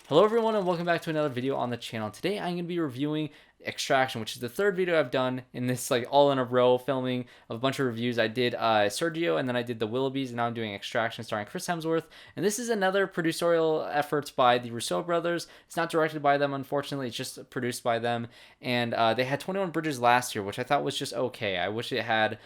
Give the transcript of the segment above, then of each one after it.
Hello everyone and welcome back to another video on the channel. Today I'm going to be reviewing Extraction, which is the third video I've done in this all in a row filming of a bunch of reviews. I did Sergio and then I did the Willoughbys and now I'm doing Extraction starring Chris Hemsworth. And this is another producerial effort by the Russo brothers. It's not directed by them, unfortunately. It's just produced by them. And they had 21 Bridges last year, which I thought was just okay. I wish it had...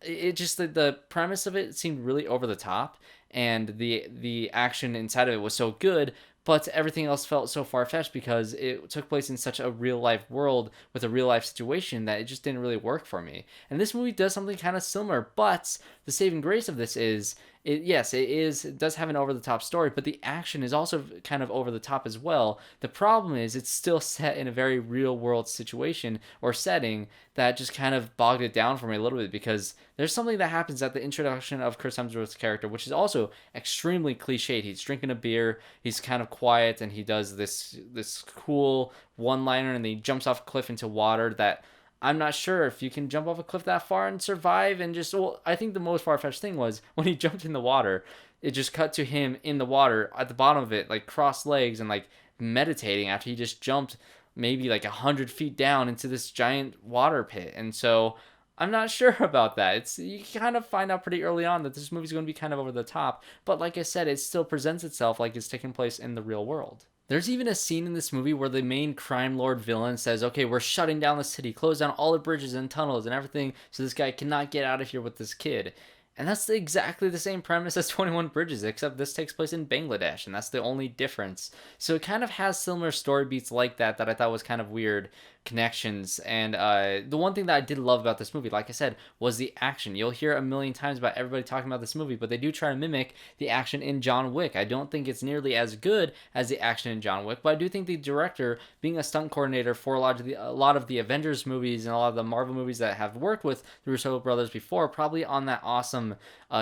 It just, the premise of it seemed really over the top, and the action inside of it was so good, but everything else felt so far-fetched because it took place in such a real-life world with a real-life situation that it just didn't really work for me. And this movie does something kind of similar, but the saving grace of this is, it does have an over-the-top story, but the action is also kind of over-the-top as well. The problem is it's still set in a very real-world situation or setting that just kind of bogged it down for me a little bit, because there's something that happens at the introduction of Chris Hemsworth's character, which is also extremely cliched. He's drinking a beer, he's kind of quiet, and he does this cool one-liner, and then he jumps off a cliff into water that I'm not sure if you can jump off a cliff that far and survive. And just, well, I think the most far-fetched thing was when he jumped in the water, it just cut to him in the water at the bottom of it, like crossed legs and like meditating after he just jumped maybe like 100 feet down into this giant water pit. And so I'm not sure about that. You kind of find out pretty early on that this movie's going to be kind of over the top, but like I said, it still presents itself like it's taking place in the real world. There's even a scene in this movie where the main crime lord villain says, okay, we're shutting down the city, close down all the bridges and tunnels and everything so this guy cannot get out of here with this kid. And that's exactly the same premise as 21 Bridges, except this takes place in Bangladesh, and that's the only difference. So it kind of has similar story beats like that I thought was kind of weird connections. And the one thing that I did love about this movie, like I said, was the action. You'll hear a million times about everybody talking about this movie, but they do try to mimic the action in John Wick. I don't think it's nearly as good as the action in John Wick, but I do think the director, being a stunt coordinator for a lot of the Avengers movies and a lot of the Marvel movies that have worked with the Russo brothers before, probably on that awesome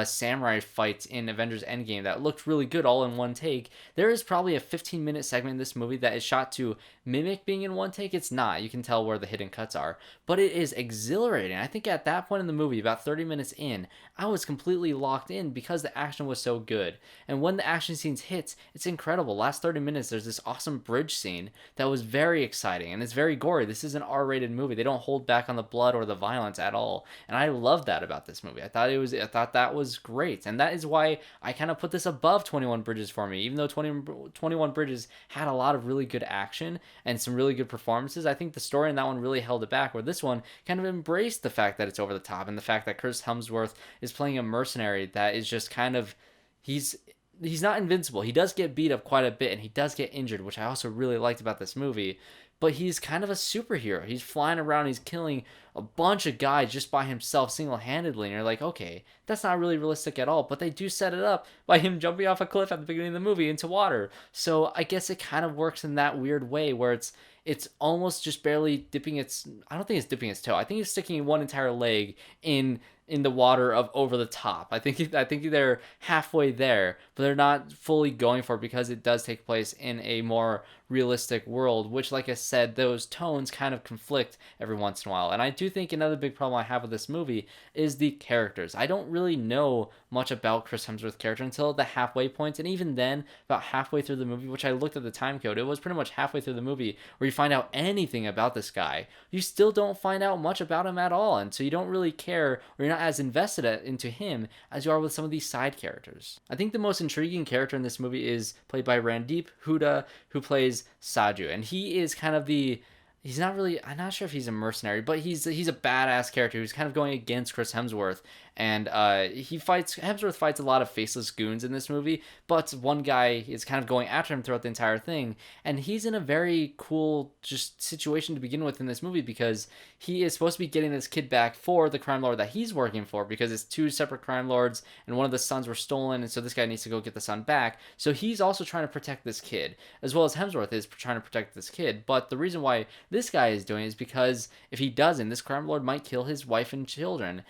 samurai fight in Avengers Endgame that looked really good all in one take. There is probably a 15-minute segment in this movie that is shot to mimic being in one take. It's not. You can tell where the hidden cuts are, but it is exhilarating. I think at that point in the movie, about 30 minutes in, I was completely locked in because the action was so good. And when the action scenes hit, it's incredible. Last 30 minutes, there's this awesome bridge scene that was very exciting, and it's very gory. This is an R-rated movie. They don't hold back on the blood or the violence at all, and I love that about this movie. I thought that was great, and that is why I kind of put this above 21 Bridges for me. Even though 21 Bridges had a lot of really good action and some really good performances, I think the story in that one really held it back, where this one kind of embraced the fact that it's over the top and the fact that Chris Hemsworth is playing a mercenary that is just kind of, he's not invincible. He does get beat up quite a bit and he does get injured, which I also really liked about this movie, but he's kind of a superhero. He's flying around, he's killing a bunch of guys just by himself single-handedly, and you're like, okay, that's not really realistic at all, but they do set it up by him jumping off a cliff at the beginning of the movie into water. So I guess it kind of works in that weird way where it's almost just barely dipping its, I don't think it's dipping its toe. I think it's sticking one entire leg in the water of over the top. I think they're halfway there, but they're not fully going for it because it does take place in a more realistic world, which, like I said, those tones kind of conflict every once in a while. And I do think another big problem I have with this movie is the characters. I don't really know much about Chris Hemsworth's character until the halfway point, and even then, about halfway through the movie, which I looked at the time code, it was pretty much halfway through the movie where you find out anything about this guy. You still don't find out much about him at all, and so you don't really care, or you're not as invested into him as you are with some of these side characters. I think the most intriguing character in this movie is played by Randeep, Hooda, who plays SAJU, and he is kind of he's not really, I'm not sure if he's a mercenary, but he's a badass character who's kind of going against Chris Hemsworth, and Hemsworth fights a lot of faceless goons in this movie, but one guy is kind of going after him throughout the entire thing, and he's in a very cool just situation to begin with in this movie because he is supposed to be getting this kid back for the crime lord that he's working for, because it's two separate crime lords and one of the sons were stolen, and so this guy needs to go get the son back. So he's also trying to protect this kid, as well as Hemsworth is trying to protect this kid. But the reason why this guy is doing it is because if he doesn't, this crime lord might kill his wife and children,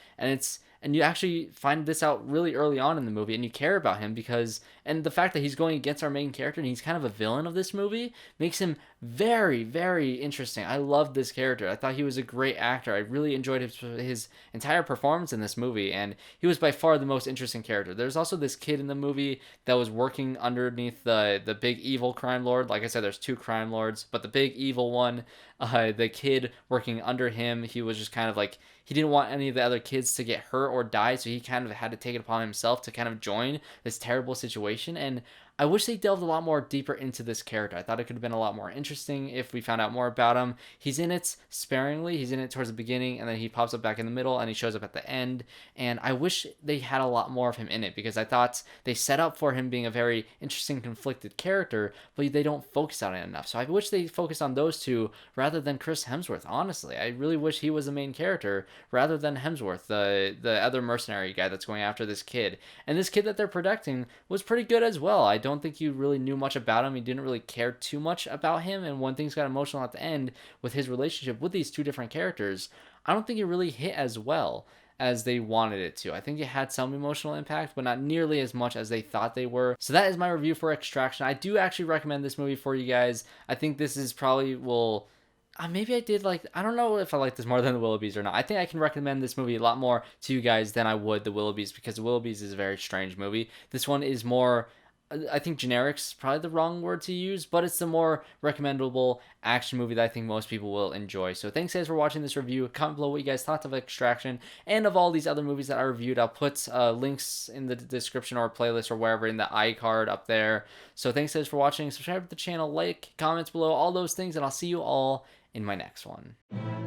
and you actually find this out really early on in the movie, and you care about him because, and the fact that he's going against our main character and he's kind of a villain of this movie makes him very, very interesting. I loved this character. I thought he was a great actor. I really enjoyed his entire performance in this movie, and he was by far the most interesting character. There's also this kid in the movie that was working underneath the big evil crime lord. Like I said, there's two crime lords, but the big evil one, the kid working under him, he was just kind of like, he didn't want any of the other kids to get hurt or die, so he kind of had to take it upon himself to kind of join this terrible situation. And I wish they delved a lot more deeper into this character. I thought it could have been a lot more interesting if we found out more about him. He's in it sparingly. He's in it towards the beginning, and then he pops up back in the middle, and he shows up at the end. And I wish they had a lot more of him in it, because I thought they set up for him being a very interesting, conflicted character, but they don't focus on it enough. So I wish they focused on those two rather than Chris Hemsworth, honestly. I really wish he was the main character rather than Hemsworth, the other mercenary guy that's going after this kid. And this kid that they're protecting was pretty good as well. I don't think you really knew much about him. You didn't really care too much about him. And when things got emotional at the end with his relationship with these two different characters, I don't think it really hit as well as they wanted it to. I think it had some emotional impact, but not nearly as much as they thought they were. So that is my review for Extraction. I do actually recommend this movie for you guys. I think this is probably maybe I did like, I don't know if I like this more than the Willoughbys or not. I think I can recommend this movie a lot more to you guys than I would the Willoughbys, because the Willoughbys is a very strange movie. This one is more, I think generic's probably the wrong word to use, but it's the more recommendable action movie that I think most people will enjoy. So thanks guys for watching this review. Comment below what you guys thought of Extraction and of all these other movies that I reviewed. I'll put links in the description or playlist or wherever in the iCard up there. So thanks guys for watching. Subscribe to the channel, like, comments below, all those things, and I'll see you all in my next one.